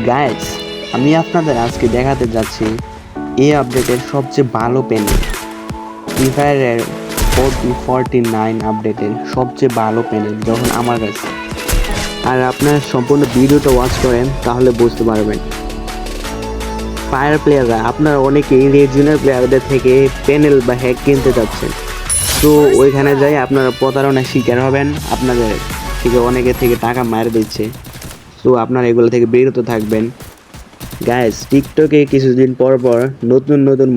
Guys, আমি আপনাদের আজকে দেখাতে যাচ্ছি এই আপডেটের সবচেয়ে ভালো প্যানেল। ফ্রি ফায়ারের 49 আপডেটের সবচেয়ে ভালো প্যানেল যখন আমার কাছে। আর আপনারা সম্পূর্ণ ভিডিওটা ওয়াচ করেন তাহলে বুঝতে পারবেন। ফায়ার প্লেয়াররা আপনারা অনেকেই রিজিওনাল প্লেয়ারদের থেকে প্যানেল বা হ্যাক কিনতে যাচ্ছেন, তো ওইখানে যাই আপনারা প্রতারণার শিকার হবেন। আপনাদের থেকে অনেকের থেকে টাকা মার দিচ্ছে, তো আপনারা এগুলো থেকে বিরত থাকবেন। গাইস, টিকটকে কিছুদিন পর পর নতুন নতুন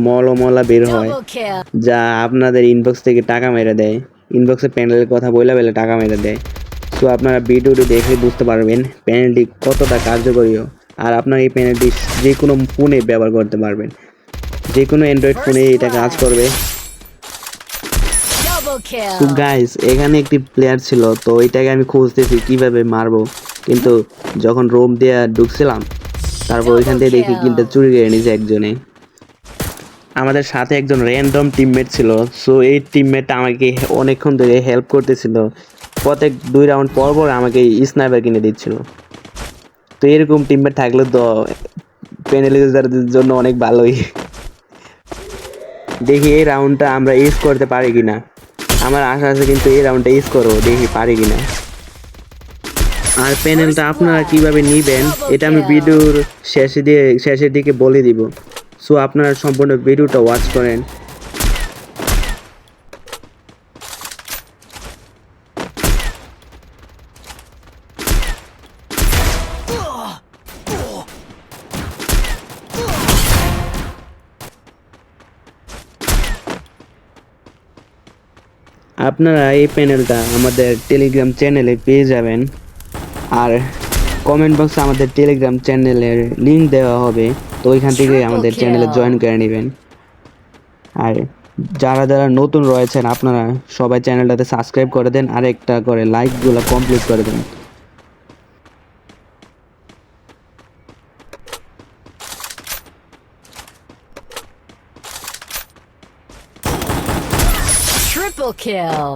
মলা বের হয়, Double kill. যা আপনাদের ইনবক্স থেকে টাকা মেরে দেয়। ইনবক্সে প্যানেলের কথা বলে বলে টাকা মেরে দেয়। সো আপনারা ভিডিওটি দেখে বুঝতে পারবেন প্যানেলটি কতটা কার্যকরীয়। আর আপনার এই প্যানেলটি যে কোনো ফোনে ব্যবহার করতে পারবেন, যে কোনো অ্যান্ড্রয়েড ফোনে এটা কাজ করবে। Double so kill. গাইস, এখানে একটি প্লেয়ার ছিল, তো এটাকে আমি খুঁজতেছি কিভাবে মারবো, কিন্তু যখন রোম দিয়ে ঢুকছিলাম তারপর ওইখান থেকে দেখি কিলটা চুরি করে নিয়েছে একজনে। আমাদের সাথে একজন র্যান্ডম টিমমেট ছিল, সো এই টিমমেটটা আমাকে অনেকক্ষণ ধরে হেল্প করতেছিল। প্রত্যেক 2 রাউন্ড পর পর আমাকে স্নাইপার কিনে দিচ্ছিল। তো এরকম টিমমেট থাকলে তো প্যানেল ইউজারদের জন্য অনেক ভালোই। দেখি এই রাউন্ডটা আমরা ইউজ করতে পারি কিনা। আমার আশা আছে কিন্তু এই রাউন্ডটা ইউজ করবো, দেখি পারি কিনা। আর প্যানেলটা আপনারা কিভাবে নেবেন এটা আমি ভিডিওর শেষের দিকে বলে দিব। সো আপনারা সম্পূর্ণ ভিডিওটা ওয়াচ করেন। আপনারা এই প্যানেলটা আমাদের টেলিগ্রাম চ্যানেলে পেয়ে যাবেন। আর কমেন্ট বক্সে আমাদের টেলিগ্রাম চ্যানেলের লিংক দেওয়া হবে, তো ওইখান থেকে আমাদের চ্যানেলে জয়েন করে নেবেন। আর যারা যারা নতুন রয়েছেন আপনারা সবাই চ্যানেলটাতে সাবস্ক্রাইব করে দেন, আর একটা করে লাইকগুলো কমপ্লিট করে দেন। Triple kill.